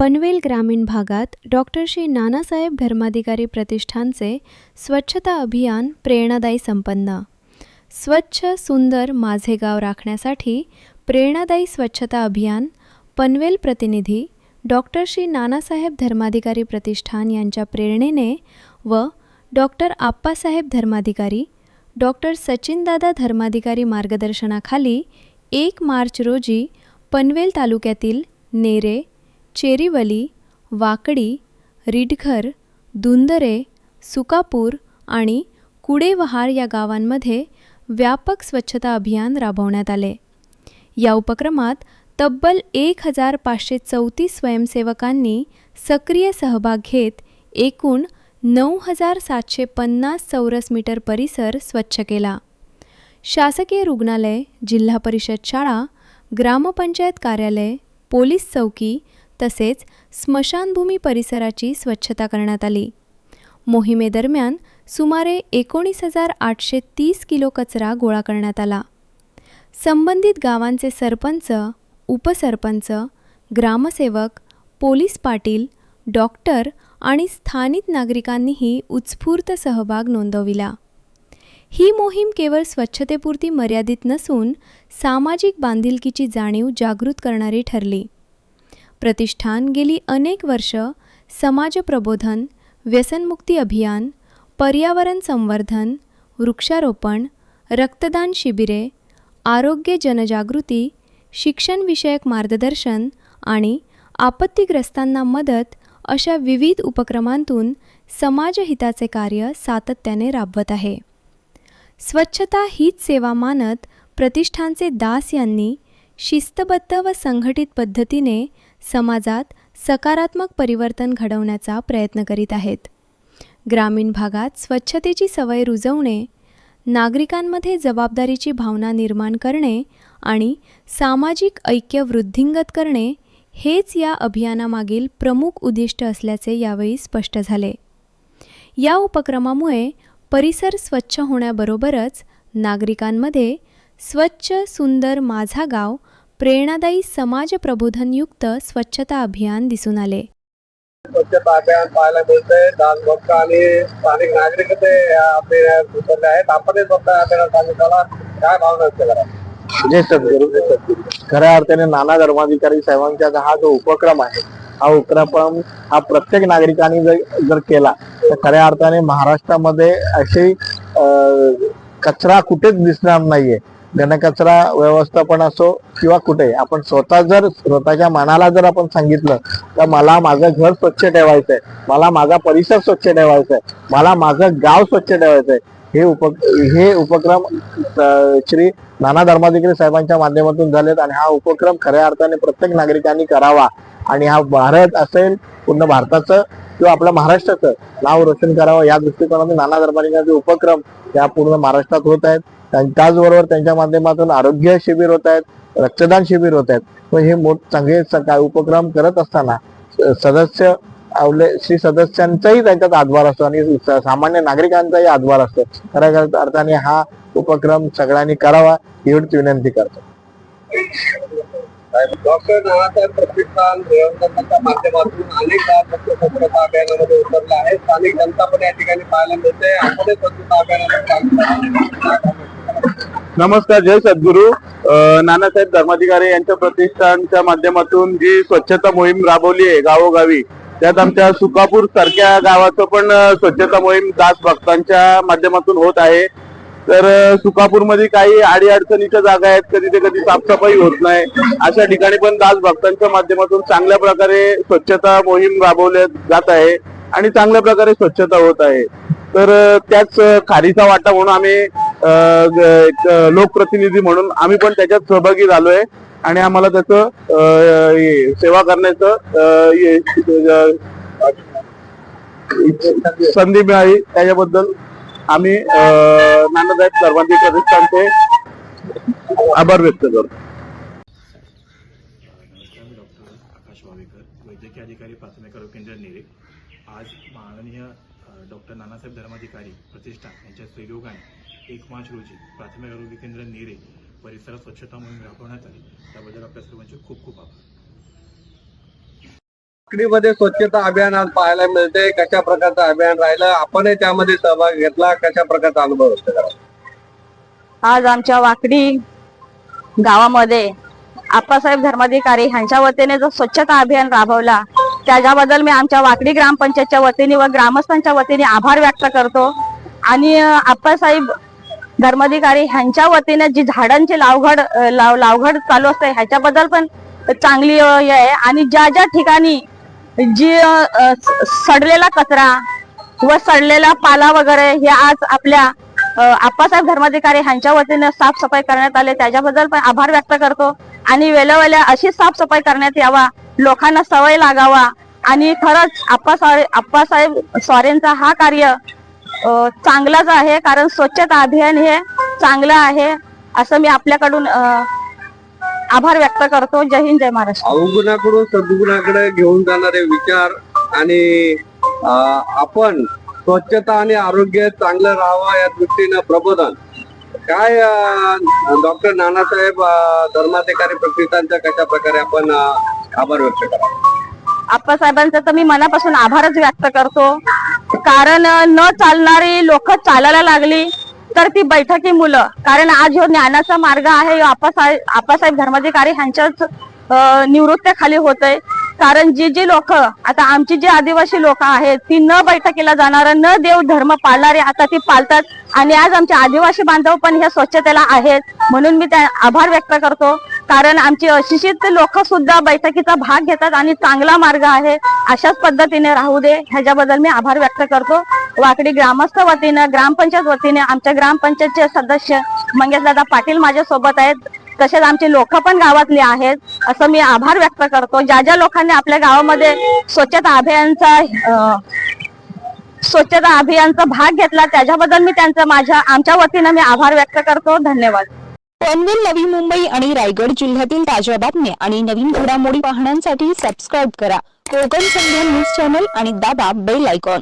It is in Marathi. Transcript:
पनवेल ग्रामीण भागात डॉक्टर श्री नानासाहेब धर्माधिकारी प्रतिष्ठानचे स्वच्छता अभियान प्रेरणादायी संपन्न। स्वच्छ सुंदर माझे गाव राखण्यासाठी प्रेरणादायी स्वच्छता अभियान पनवेल प्रतिनिधी डॉक्टर श्री नानासाहेब धर्माधिकारी प्रतिष्ठान यांच्या प्रेरणेने व डॉक्टर आप्पासाहेब धर्माधिकारी, डॉक्टर सचिनदादा धर्माधिकारी मार्गदर्शनाखाली 1 मार्च रोजी पनवेल तालुक्यातील नेरे, चेरीवली, वाकडी, रिडघर, दुंदरे, सुकापूर आणि कुडेवहार या गावांमध्ये व्यापक स्वच्छता अभियान राबवण्यात आले। या उपक्रमात तब्बल 1534 स्वयंसेवकांनी सक्रिय सहभाग घेत एकूण 9750 चौरस मीटर परिसर स्वच्छ केला। शासकीय रुग्णालय, जिल्हा परिषद शाळा, ग्रामपंचायत कार्यालय, पोलीस चौकी तसेच स्मशानभूमी परिसराची स्वच्छता करण्यात आली। मोहिमेदरम्यान सुमारे 19,830 किलो कचरा गोळा करण्यात आला। संबंधित गावांचे सरपंच, उपसरपंच, ग्रामसेवक, पोलीस पाटील, डॉक्टर आणि स्थानिक नागरिकांनीही उत्स्फूर्त सहभाग नोंदविला। ही मोहीम केवळ स्वच्छतेपुरती मर्यादित नसून सामाजिक बांधिलकीची जाणीव जागृत करणारी ठरली। प्रतिष्ठान गेली अनेक वर्ष समाजप्रबोधन, व्यसनमुक्ती अभियान, पर्यावरण संवर्धन, वृक्षारोपण, रक्तदान शिबिरे, आरोग्य जनजागृती, शिक्षणविषयक मार्गदर्शन आणि आपत्तीग्रस्तांना मदत अशा विविध उपक्रमांतून समाजहिताचे कार्य सातत्याने राबवत आहे। स्वच्छता हीच सेवा मानत प्रतिष्ठानचे दास यांनी शिस्तबद्ध व संघटित पद्धतीने समाजात सकारात्मक परिवर्तन घडवण्याचा प्रयत्न करीत आहेत। ग्रामीण भागात स्वच्छतेची सवय रुजवणे, नागरिकांमध्ये जबाबदारीची भावना निर्माण करणे आणि सामाजिक ऐक्य वृद्धिंगत करणे हेच या अभियानामागील प्रमुख उद्दिष्ट असल्याचे यावेळी स्पष्ट झाले। या उपक्रमामुळे परिसर स्वच्छ होण्याबरोबरच नागरिकांमध्ये स्वच्छ सुंदर माझा गाव प्रेरणादायी समाज प्रबोधनयुक्त स्वच्छता अभियान दिसून आले। स्वच्छता अभियान पाहायला मिळतंय। दासभक्त आणि स्थानिक नागरिक ते उतरले आहेत। आपण स्वतः अभियानाला काय भावना असते? जय सद्गुरू। खऱ्या अर्थाने नाना धर्माधिकारी साहेबांचा हा जो उपक्रम आहे, हा उपक्रम हा प्रत्येक नागरिकांनी जर केला तर खऱ्या अर्थाने महाराष्ट्रामध्ये अशी कचरा कुठेच दिसणार नाहीये। घनकचरा व्यवस्थापन असो किंवा कुठे आपण स्वतःच्या मनाला जर आपण सांगितलं तर मला माझं घर स्वच्छ ठेवायचंय, मला माझा परिसर स्वच्छ ठेवायचाय, मला माझं गाव स्वच्छ ठेवायचंय, हे उपक्रम श्री नाना धर्माधिकारी साहेबांच्या माध्यमातून झालेत आणि हा उपक्रम खऱ्या अर्थाने प्रत्येक नागरिकांनी करावा आणि हा भारत असेल पूर्ण भारताचं किंवा आपल्या महाराष्ट्राचं नाव रोशन करावं या दृष्टिकोनातून नाना धर्माधिकारी उपक्रम या पूर्ण महाराष्ट्रात होत आहेत। त्याचबरोबर त्यांच्या माध्यमातून आरोग्य शिबिर होत आहेत, रक्तदान शिबिर होत आहेत। व हे चांगले उपक्रम करत असताना सदस्य श्री सदस्यांचाही त्यांच्यात हातभार असतो आणि सामान्य नागरिकांचाही हातभार असतो। खऱ्या अर्थाने हा उपक्रम सगळ्यांनी करावा एवढीच विनंती करतो। डॉक्टर नानासाहेब प्रतिष्ठान व्यवस्थापनाच्या माध्यमातून अनेक स्वच्छता अभियानामध्ये उतरले आहे। स्थानिक जनता पण या ठिकाणी पाहायला मिळते। आपण स्वच्छता अभियानात नमस्कार, जय सद्गुरू। नानासाहेब धर्माधिकारी यांच्या प्रतिष्ठानच्या माध्यमातून जी स्वच्छता मोहीम राबवली आहे गावोगावी, त्यात आमच्या सुकापूर सारख्या गावाचं पण स्वच्छता मोहीम दास भक्तांच्या माध्यमातून होत आहे। तर सुकापूरमध्ये काही अडीअडचणीच्या जागा आहेत, कधी साफसफाई होत नाही, अशा ठिकाणी पण दास भक्तांच्या माध्यमातून चांगल्या प्रकारे स्वच्छता मोहीम राबवली जात आहे आणि चांगल्या प्रकारे स्वच्छता होत आहे। तर त्याच खारीचा वाटा म्हणून आम्ही एक लोकप्रतिनिधी म्हणून आम्ही पण त्याच्यात सहभागी झालोय आणि आम्हाला त्याचं सेवा करण्याचं संधी मिळाली, त्याच्याबद्दल आम्ही नानासाहेब धर्माधिकारी प्रतिष्ठानचे आभार व्यक्त करतो। नमस्कार, मी डॉक्टर आकाश वावेकर, वैद्यकीय अधिकारी प्राथमिक आरोग्य केंद्र नेरे। आज माननीय डॉक्टर नानासाहेब धर्माधिकारी प्रतिष्ठान यांच्या सहयोगाने 1 मार्च रोजी प्राथमिक आरोग्य केंद्र नेरे परिसरात स्वच्छता मोहीम राबवण्यात आली। त्याबद्दल आपल्या सर्वांचे खूप खूप आभार। वाकडीमध्ये स्वच्छता अभियान आज पाहायला मिळते. कशा प्रकारचं अभियान राहिलं, आपणही त्यामध्ये सहभाग घेतला, कशा प्रकारचा अनुभव व्यक्त करा? आज आमच्या वाकडी गावामध्ये आप्पासाहेब धर्माधिकारी यांच्या वतीने जो स्वच्छता अभियान राबवला त्याच्याबद्दल मी आमच्या वाकडी ग्रामपंचायतच्या वतीने व ग्रामस्थांच्या वतीने आभार व्यक्त करतो. आणि आप्पासाहेब धर्माधिकारी यांच्या वतीने जी झाडांची लावघड चालू असते ह्याच्याबद्दल पण चांगली हे आहे. आणि ज्या ज्या ठिकाणी जी सडलेला कचरा व सडलेला पाला वगैरे हे आज आपल्या आप्पासाहेब धर्माधिकारी यांच्या वतीने साफसफाई करण्यात आले त्याच्याबद्दल पण आभार व्यक्त करतो. आणि वेळोवेळी अशी साफसफाई करण्यात यावा, लोकांना सवय लागावा. आणि खरंच आप्पासाहेब स्वारेंचा हा कार्य चांगलाच आहे, कारण स्वच्छता अभियान हे चांगलं आहे असं मी आपल्याकडून आभार व्यक्त करतो. जय हिंद, जय महाराष्ट्र. अवगुणाकडून सद्गुणाकडे घेऊन जाणारे विचार आणि आपण स्वच्छता आणि आरोग्य चांगलं राहावं या दृष्टीनं प्रबोधन काय डॉक्टर नानासाहेब धर्माधिकारी प्रतिष्ठानच्या कशा प्रकारे आपण आभार व्यक्त करा? आप्पासाहेबांचा तर मी मनापासून आभारच व्यक्त करतो, कारण न चालणारी लोक चालायला लागली तर ती बैठकी मुलं, कारण आज ह्यो ज्ञानाचा मार्ग आहे आप्पासाहेब धर्माधिकारी यांच्याच निवृत्तीखाली होतय. कारण जी लोक आता आमची जी आदिवासी लोक आहेत ती न बैठकीला जाणार, न देव धर्म पाळणारे आता ती पाळतात. आणि आज आमचे आदिवासी बांधव पण ह्या स्वच्छतेला आहेत, म्हणून मी त्या आभार व्यक्त करतो. कारण आमची अशिक्षित लोक सुद्धा बैठकीचा भाग घेतात आणि चांगला मार्ग आहे, अशाच पद्धतीने राहू दे ह्याच्याबद्दल मी आभार व्यक्त करतो. वाकडी ग्रामस्थ वतीने, ग्रामपंचायत वतीने, आमच्या ग्रामपंचायतचे सदस्य मंगेशदादा पाटील माझ्या सोबत आहेत, तसेच आमचे लोक पण गावातले आहेत, असं मी आभार व्यक्त करतो. ज्या ज्या लोकांनी आपल्या गावामध्ये स्वच्छता अभियानचा भाग घेतला त्याच्याबद्दल मी त्यांचा आमच्या वतीने मी आभार व्यक्त करतो. धन्यवाद. पनवेल, नवी मुंबई आणि रायगड जिल्ह्यातील ताज्या बातम्या आणि नवीन घडामोडी पाहण्यासाठी सबस्क्राईब करा कोकण संध्या न्यूज चॅनल आणि दाबा बेल आयकॉन.